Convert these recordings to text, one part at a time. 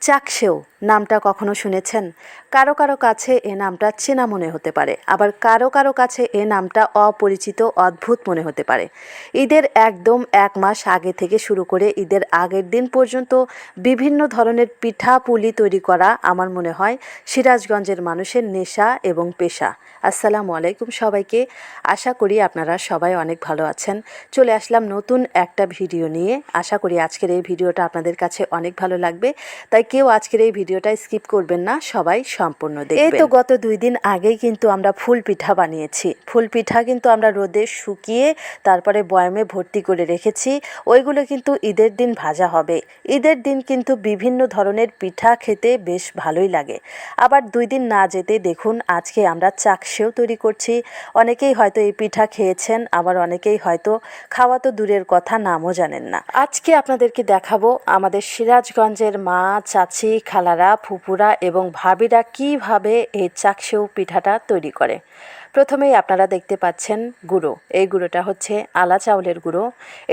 চাকসেও নামটা কখনো শুনেছেন? কারো কারো কাছে এ নামটা চেনা মনে হতে পারে, আবার কারো কারো কাছে এ নামটা অপরিচিত, অদ্ভুত মনে হতে পারে। ঈদের একদম 1 মাস আগে থেকে শুরু করে ঈদের আগের দিন পর্যন্ত বিভিন্ন ধরনের পিঠা পুলি তৈরি করা আমার মনে হয় সিরাজগঞ্জের মানুষের নেশা এবং পেশা। আসসালামু আলাইকুম সবাইকে, আশা করি আপনারা সবাই অনেক ভালো আছেন। চলে আসলাম নতুন একটা ভিডিও নিয়ে। আশা করি আজকের এই ভিডিওটা আপনাদের কাছে অনেক ভালো লাগবে, তাই কেউ আজকের এই ভিডিওটা স্কিপ করবেন না, সবাই সম্পূর্ণ দেখবেন। এই তো গত 2 দিন আগেই কিন্তু আমরা ফুল পিঠা বানিয়েছি। ফুল পিঠা কিন্তু আমরা রোদে শুকিয়ে তারপরে বয়ামে ভর্তি করে রেখেছি। ওইগুলো কিন্তু ঈদের দিন ভাজা হবে। ঈদের দিন কিন্তু বিভিন্ন ধরনের পিঠা খেতে বেশ ভালোই লাগে। আবার 2 দিন না যেতে দেখুন আজকে আমরা চাকসেও তৈরি করছি। অনেকেই হয়তো এই পিঠা খেয়েছেন, আবার অনেকেই হয়তো খাওয়া তো দূরের কথা, নামও জানেন না। আজকে আপনাদেরকে দেখাবো আমাদের সিরাজগঞ্জের মা, চাচি, খালারা, ফুপুরা এবং ভাবিরা কিভাবে এই চাকসেও পিঠাটা তৈরি করে। প্রথমেই আপনারা দেখতে পাচ্ছেন গুঁড়ো। এই গুঁড়োটা হচ্ছে আলা চাউলের গুঁড়ো।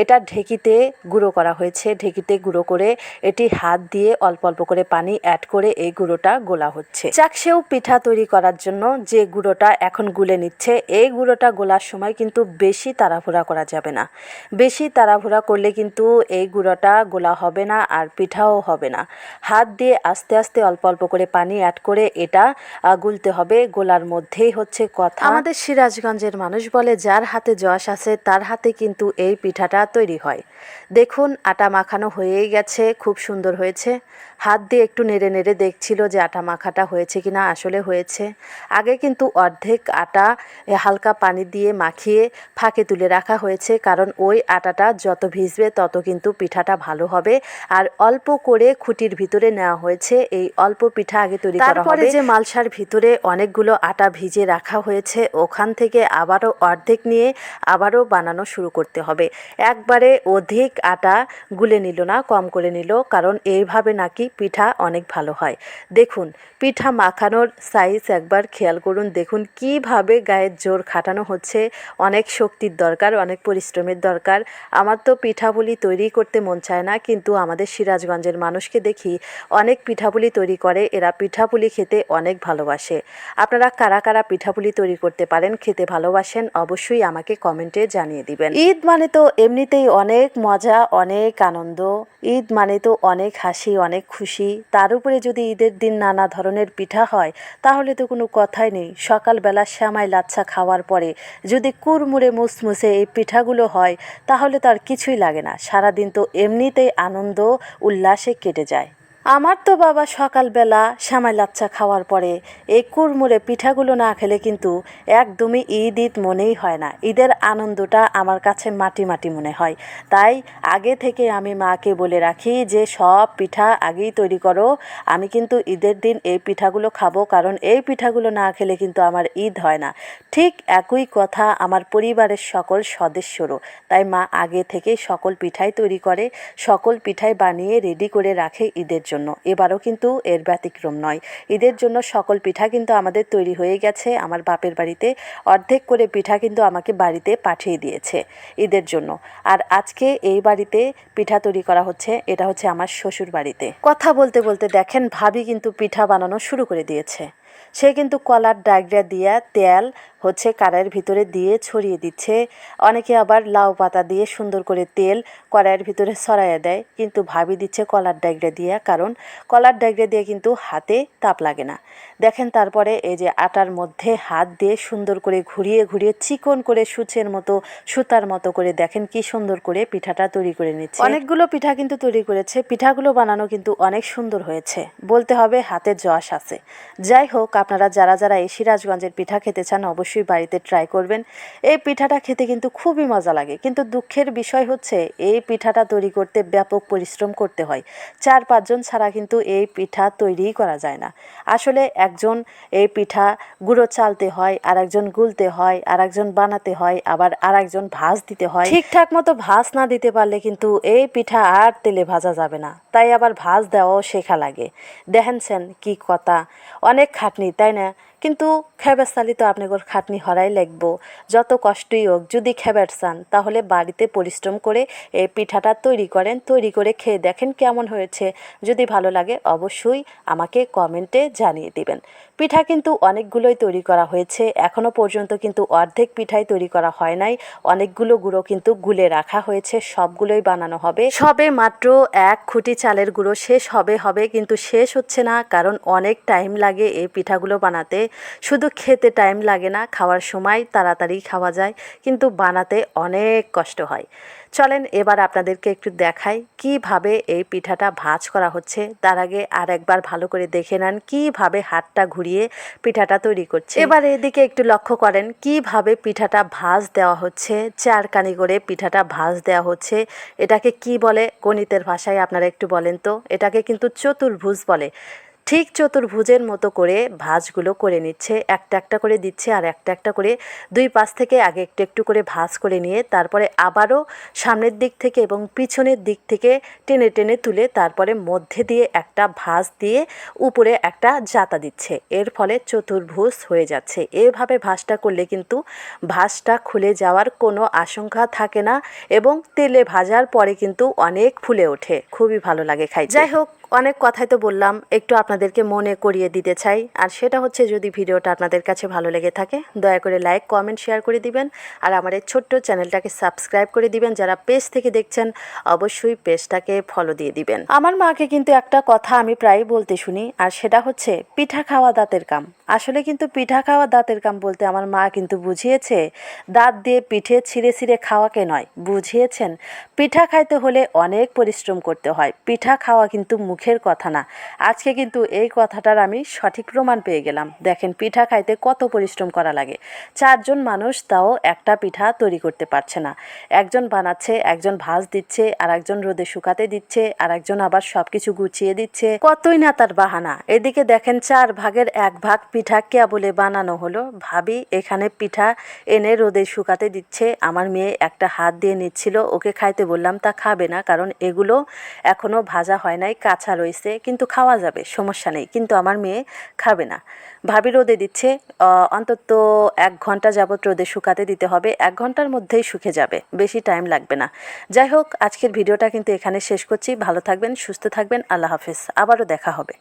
এটা ঢেঁকিতে গুঁড়ো করা হয়েছে। ঢেঁকিতে গুঁড়ো করে এটি হাত দিয়ে অল্প অল্প করে পানি অ্যাড করে এই গুঁড়োটা গোলা হচ্ছে। চাকসেও পিঠা তৈরি করার জন্য যে গুঁড়োটা এখন গুলে নিচ্ছে, এই গুঁড়োটা গোলার সময় কিন্তু বেশি তাড়াহুড়া করা যাবে না। বেশি তাড়াহুড়া করলে কিন্তু এই গুঁড়োটা গোলা হবে না আর পিঠাও হবে না। হাত দিয়ে আস্তে আস্তে অল্প অল্প করে পানি অ্যাড করে এটা গুলতে হবে। গোলার মধ্যেই হচ্ছে কথা। আমাদের সিরাজগঞ্জের মানুষ বলে যার হাতে যশ আছে তার হাতে কিন্তু এই পিঠাটা তৈরি হয়। দেখুন আটা মাখানো হয়েই গেছে, খুব সুন্দর হয়েছে। হাত দিয়ে একটু নেড়ে নেড়ে দেখছিল যে আটা মাখাটা হয়েছে কিনা। আসলে হয়েছে। আগে কিন্তু অর্ধেক আটা হালকা পানি দিয়ে মাখিয়ে ফাঁকে তুলে রাখা হয়েছে, কারণ ওই আটাটা যত ভিজবে তত কিন্তু পিঠাটা ভালো হবে। আর অল্প করে খুঁটির ভিতরে নেওয়া হয়েছে। এই অল্প পিঠা আগে তৈরি করা হবে। তারপরে যে মালসার ভিতরে অনেকগুলো আটা ভিজে রাখা হয়েছে, ওখান থেকে আবারও অর্ধেক নিয়ে আবারও বানানো শুরু করতে হবে। একবারে অধিক আটা গুলে নিল না, কম করে নিল, কারণ এইভাবে নাকি পিঠা অনেক ভালো হয়। দেখুন পিঠা মাখানোর সাইজ একবার খেয়াল করুন। দেখুন কিভাবে গায়ের জোর খাটানো হচ্ছে। অনেক শক্তির দরকার, অনেক পরিশ্রমের দরকার। আমার তো পিঠাপুলি তৈরি করতে মন চায় না, কিন্তু আমাদের সিরাজগঞ্জের মানুষকে দেখি অনেক পিঠাপুলি তৈরি করে। এরা পিঠাপুলি খেতে অনেক ভালোবাসে। আপনারা কারা কারা পিঠাপুলি তৈরি করতে পারেন, খেতে ভালোবাসেন, অবশ্যই আমাকে কমেন্টে জানিয়ে দিবেন। ঈদ মানে তো এমনিতেই অনেক মজা, অনেক আনন্দ। ঈদ মানে তো অনেক হাসি, অনেক খুশি। তার উপরে যদি ঈদের দিন নানা ধরনের পিঠা হয় তাহলে তো কোনো কথাই নেই। সকালবেলা সেমাই লাচ্ছা খাওয়ার পরে যদি কুড়মুড়ে মুসমুসে এই পিঠাগুলো হয় তাহলে তো আর কিছুই লাগে না। সারাদিন তো এমনিতেই আনন্দ উল্লাসে কেটে যায়। আমার তো বাবা সকালবেলা সেমাই লাচ্ছা খাওয়ার পরে এই কুড়মুড়ে পিঠাগুলো না খেলে কিন্তু একদমই ঈদ ঈদ মনেই হয় না। ঈদের আনন্দটা আমার কাছে মাটি মাটি মনে হয়। তাই আগে থেকে আমি মাকে বলে রাখি যে সব পিঠা আগেই তৈরি করো, আমি কিন্তু ঈদের দিন এই পিঠাগুলো খাবো, কারণ এই পিঠাগুলো না খেলে কিন্তু আমার ঈদ হয় না। ঠিক একই কথা আমার পরিবারের সকল সদস্যরও। তাই মা আগে থেকে সকল পিঠাই তৈরি করে, সকল পিঠাই বানিয়ে রেডি করে রাখে ঈদের জন্য। এবারও কিন্তু এর ব্যতিক্রম নয়। ঈদের জন্য সকল পিঠা কিন্তু আমাদের তৈরি হয়ে গেছে। আমার বাপের বাড়িতে অর্ধেক করে পিঠা কিন্তু আমাকে বাড়িতে পাঠিয়ে দিয়েছে ঈদের জন্য। আর আজকে এই বাড়িতে পিঠা তৈরি করা হচ্ছে, এটা হচ্ছে আমার শ্বশুর বাড়িতে। কথা বলতে বলতে দেখেন ভাবি কিন্তু পিঠা বানানো শুরু করে দিয়েছে। সে কিন্তু কলার ডাগরা দিয়া তেল হচ্ছে কড়াইয়ের ভিতরে দিয়ে ছড়িয়ে দিচ্ছে। অনেকে আবার লাউ পাতা দিয়ে সুন্দর করে তেল কড়াইয়ের ভিতরে ছড়াইয়া দেয়, কিন্তু ভাবি দিচ্ছে কলার ডাগরা দিয়া, কারণ কলার ডাগরা দিয়ে কিন্তু হাতে তাপ লাগে না। দেখেন তারপরে এই যে আটার মধ্যে হাত দিয়ে সুন্দর করে ঘুরিয়ে ঘুরিয়ে চিকন করে সূচের মতো, সুতার মতো করে দেখেন কি সুন্দর করে পিঠাটা তৈরি করে নিচ্ছে। অনেকগুলো পিঠা কিন্তু তৈরি করেছে। পিঠাগুলো বানানো কিন্তু অনেক সুন্দর হয়েছে, বলতে হবে হাতে যশ আছে। যাই হোক, আপনারা যারা যারা এই সিরাজগঞ্জের পিঠা খেতে চান অবশ্যই বাড়িতে ট্রাই করবেন। এই পিঠাটা খেতে কিন্তু খুবই মজা লাগে, কিন্তু দুঃখের বিষয় হচ্ছে এই পিঠাটা তৈরি করতে ব্যাপক পরিশ্রম করতে হয়। 4-5 জন ছাড়া কিন্তু এই পিঠা তৈরিই করা যায় না। আসলে একজন এই পিঠা গুঁড়ো চালতে হয়, আর একজন গুলতে হয়, আর একজন বানাতে হয়, আবার আর একজন ভাঁজ দিতে হয়। ঠিকঠাক মতো ভাঁজ না দিতে পারলে কিন্তু এই পিঠা আর তেলে ভাজা যাবে না। তাই আবার ভাঁজ দেওয়াও শেখা লাগে। দেখেনছেন কি কথা, অনেক খাটনি তাই না? কিন্তু খেবেস্তালি তো আপনাদের চাকনি হরাই লাগবো, যত কষ্টই হোক, যদি খেবার চান তাহলে বাড়িতে পরিশ্রম করে এই পিঠাটা তৈরি করেন, তৈরি করে খেয়ে দেখেন কেমন হয়েছে। যদি ভালো লাগে অবশ্যই আমাকে কমেন্টে জানিয়ে দিবেন। পিঠা কিন্তু অনেকগুলোই তৈরি করা হয়েছে, এখনও পর্যন্ত কিন্তু অর্ধেক পিঠাই তৈরি করা হয় নাই। অনেকগুলো গুঁড়ো কিন্তু গুলে রাখা হয়েছে, সবগুলোই বানানো হবে। সবে মাত্র 1 খুঁটি চালের গুঁড়ো শেষ হবে কিন্তু শেষ হচ্ছে না, কারণ অনেক টাইম লাগে এই পিঠাগুলো বানাতে। শুধু খেতে টাইম লাগে না, খাওয়ার সময় তাড়াতাড়ি খাওয়া যায়, কিন্তু বানাতে অনেক কষ্ট হয়। চলেন এবার আপনাদেরকে একটু দেখাই কিভাবে এই পিঠাটা ভাঁজ করা হচ্ছে। তার আগে আর একবার ভালো করে দেখে নেন কিভাবে হাতটা ঘুরিয়ে পিঠাটা তৈরি করছে। এবার এদিকে একটু লক্ষ্য করেন কিভাবে পিঠাটা ভাঁজ দেওয়া হচ্ছে, চারকানি করে পিঠাটা ভাঁজ দেওয়া হচ্ছে। এটাকে কি বলে গণিতের ভাষায় আপনারা একটু বলেন তো? এটাকে কিন্তু চতুর্ভুজ বলে। ঠিক চতুর্ভুজের মতো করে ভাঁজগুলো করে নিচ্ছে, একটা একটা করে দিচ্ছে আর একটা একটা করে দুই পাশ থেকে আগে একটু একটু করে ভাঁজ করে নিয়ে তারপরে আবারও সামনের দিক থেকে এবং পিছনের দিক থেকে টেনে টেনে তুলে তারপরে মধ্যে দিয়ে একটা ভাঁজ দিয়ে উপরে একটা জাতা দিচ্ছে। এর ফলে চতুর্ভুজ হয়ে যাচ্ছে। এভাবে ভাঁজটা করলে কিন্তু ভাঁজটা খুলে যাওয়ার কোনো আশঙ্কা থাকে না এবং তেলে ভাজার পরে কিন্তু অনেক ফুলে ওঠে, খুবই ভালো লাগে খাইতে। যাই হোক, অনেক কথাই তো বললাম, একটু আপনাদেরকে মনে করিয়ে দিতে চাই। আর সেটা হচ্ছে, যদি ভিডিওটা আপনাদের কাছে ভালো লেগে থাকে দয়া করে লাইক কমেন্ট শেয়ার করে দিবেন আর আমার এই ছোট্ট চ্যানেলটাকে সাবস্ক্রাইব করে দিবেন। যারা পেজ থেকে দেখছেন অবশ্যই পেজটাকে ফলো দিয়ে দিবেন। আমার মাকে কিন্তু একটা কথা আমি প্রায়ই বলতে শুনি, আর সেটা হচ্ছে পিঠা খাওয়া দাঁতের কাম। আসলে কিন্তু পিঠা খাওয়া দাঁতের কাম বলতে আমার মা কিন্তু বুঝিয়েছে দাঁত দিয়ে পিঠে ছিঁড়ে ছিঁড়ে খাওয়াকে নয়, বুঝিয়েছেন পিঠা খাইতে হলে অনেক পরিশ্রম করতে হয়। পিঠা খাওয়া কিন্তু মুখের কথা না। আজকে কিন্তু এই কথাটার আমি সঠিক প্রমাণ পেয়ে গেলাম। দেখেন পিঠা খাইতে কত পরিশ্রম করা লাগে। 4 জন মানুষ তাও একটা পিঠা তৈরি করতে পারছে না। একজন বানাচ্ছে, একজন ভাঁজ দিচ্ছে, আর একজন রোদে শুকাতে দিচ্ছে, আর একজন আবার সব কিছু গুছিয়ে দিচ্ছে। কতই না তার বাহানা। এদিকে দেখেন 4 ভাগের 1 ভাগ পিঠা কেবলে বানানো হলো। ভাবি এখানে পিঠা এনে রোদে শুকাতে দিচ্ছে, আমার মেয়ে একটা হাত দিয়ে নিচ্ছিল, ওকে খাইতে বললাম, তা খাবে না, কারণ এগুলো এখনও ভাজা হয় নাই, কাঁচা রয়েছে, কিন্তু খাওয়া যাবে, সমস্যা নেই, কিন্তু আমার মেয়ে খাবে না। ভাবি রোদে দিচ্ছে, অন্তত 1 ঘন্টা যাবত রোদে শুকাতে দিতে হবে। 1 ঘন্টার মধ্যেই শুকে যাবে, বেশি টাইম লাগবে না। যাই হোক, আজকের ভিডিওটা কিন্তু এখানে শেষ করছি। ভালো থাকবেন, সুস্থ থাকবেন, আল্লাহ হাফেজ, আবারও দেখা হবে।